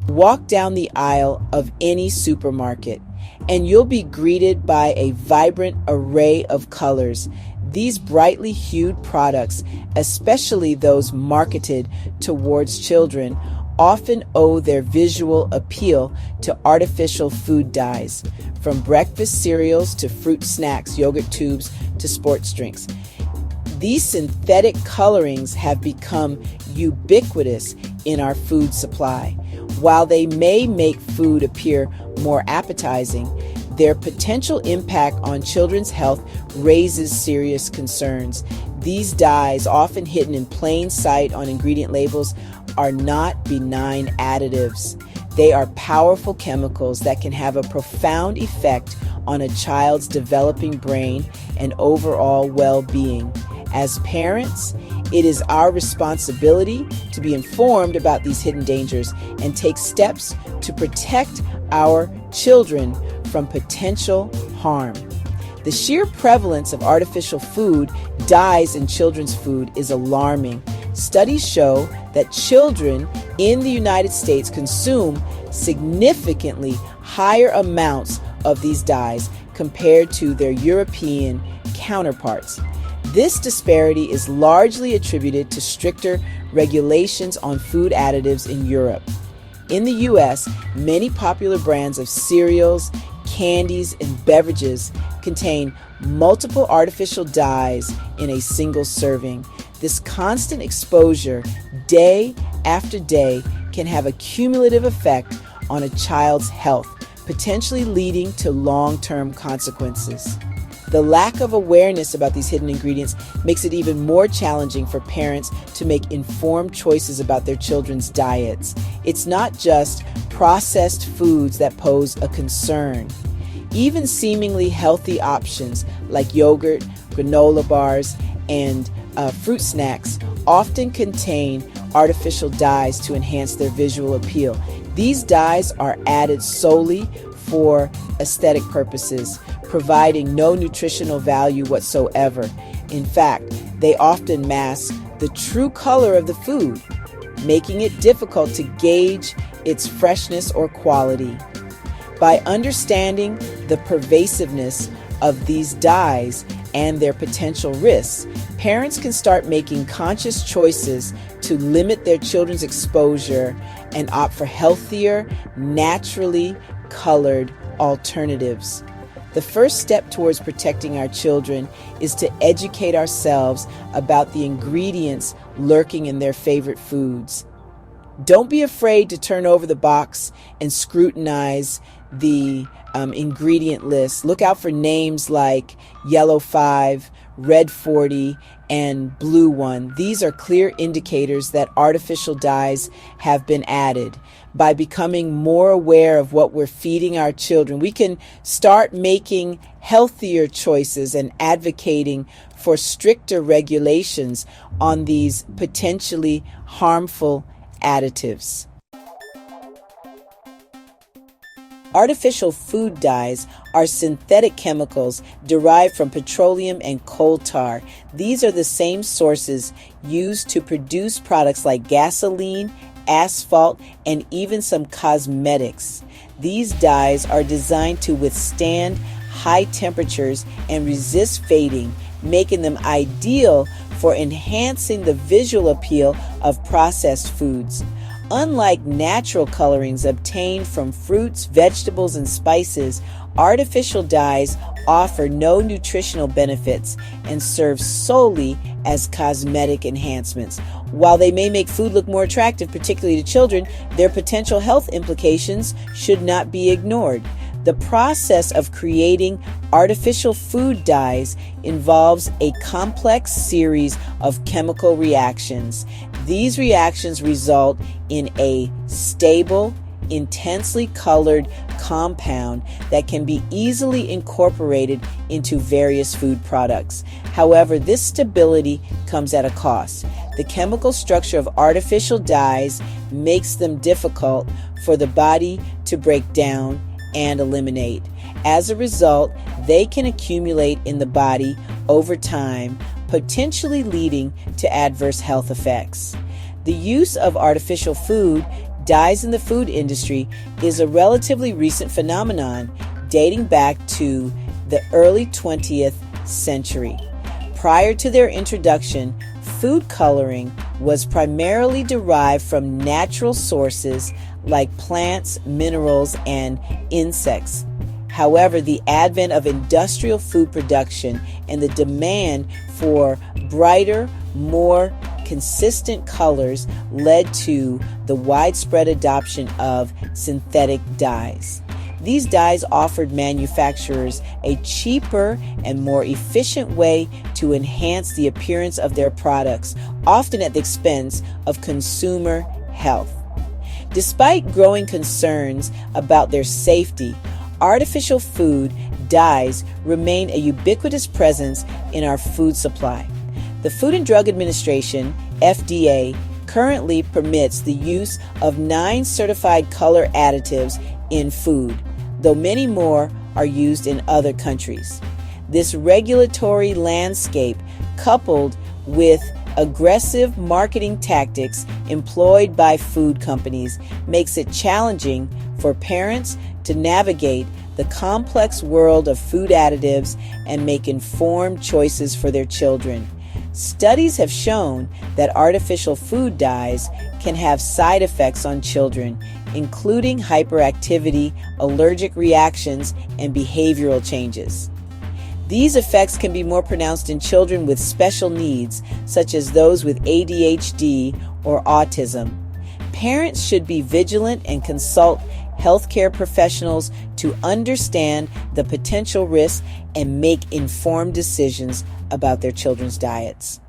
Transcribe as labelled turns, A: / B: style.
A: Walk down the aisle of any supermarket, and you'll be greeted by a vibrant array of colors. These brightly hued products, especially those marketed towards children, often owe their visual appeal to artificial food dyes, from breakfast cereals to fruit snacks, yogurt tubes to sports drinks. These synthetic colorings have become ubiquitous in our food supply. While they may make food appear more appetizing, their potential impact on children's health raises serious concerns. These dyes, often hidden in plain sight on ingredient labels, are not benign additives. They are powerful chemicals that can have a profound effect on a child's developing brain and overall well-being. As parents, it is our responsibility to be informed about these hidden dangers and take steps to protect our children from potential harm. The sheer prevalence of artificial food dyes in children's food is alarming. Studies show that children in the United States consume significantly higher amounts of these dyes compared to their European counterparts. This disparity is largely attributed to stricter regulations on food additives in Europe. In the U.S., many popular brands of cereals, candies, and beverages contain multiple artificial dyes in a single serving. This constant exposure, day after day, can have a cumulative effect on a child's health, potentially leading to long-term consequences. The lack of awareness about these hidden ingredients makes it even more challenging for parents to make informed choices about their children's diets. It's not just processed foods that pose a concern. Even seemingly healthy options like yogurt, granola bars, and fruit snacks often contain artificial dyes to enhance their visual appeal. These dyes are added solely for aesthetic purposes, providing no nutritional value whatsoever. In fact, they often mask the true color of the food, making it difficult to gauge its freshness or quality. By understanding the pervasiveness of these dyes and their potential risks, parents can start making conscious choices to limit their children's exposure and opt for healthier, naturally colored alternatives. The first step towards protecting our children is to educate ourselves about the ingredients lurking in their favorite foods. Don't be afraid to turn over the box and scrutinize the ingredient list. Look out for names like Yellow 5, Red 40, and Blue 1. These are clear indicators that artificial dyes have been added. By becoming more aware of what we're feeding our children, we can start making healthier choices and advocating for stricter regulations on these potentially harmful additives. Artificial food dyes are synthetic chemicals derived from petroleum and coal tar. These are the same sources used to produce products like gasoline, asphalt, and even some cosmetics. These dyes are designed to withstand high temperatures and resist fading, making them ideal for enhancing the visual appeal of processed foods. Unlike natural colorings obtained from fruits, vegetables, and spices, artificial dyes offer no nutritional benefits and serve solely as cosmetic enhancements. While they may make food look more attractive, particularly to children, their potential health implications should not be ignored. The process of creating artificial food dyes involves a complex series of chemical reactions. These reactions result in a stable, intensely colored compound that can be easily incorporated into various food products. However, this stability comes at a cost. The chemical structure of artificial dyes makes them difficult for the body to break down and eliminate. As a result, they can accumulate in the body over time, potentially leading to adverse health effects. The use of artificial food dyes in the food industry is a relatively recent phenomenon dating back to the early 20th century. Prior to their introduction, food coloring was primarily derived from natural sources like plants, minerals, and insects. However, the advent of industrial food production and the demand for brighter, more consistent colors led to the widespread adoption of synthetic dyes. These dyes offered manufacturers a cheaper and more efficient way to enhance the appearance of their products, often at the expense of consumer health. Despite growing concerns about their safety, artificial food dyes remain a ubiquitous presence in our food supply. The Food and Drug Administration, FDA, currently permits the use of 9 certified color additives in food, though many more are used in other countries. This regulatory landscape, coupled with aggressive marketing tactics employed by food companies, makes it challenging for parents to navigate the complex world of food additives and make informed choices for their children. Studies have shown that artificial food dyes can have side effects on children, including hyperactivity, allergic reactions, and behavioral changes. These effects can be more pronounced in children with special needs, such as those with ADHD or autism. Parents should be vigilant and consult healthcare professionals to understand the potential risks and make informed decisions about their children's diets.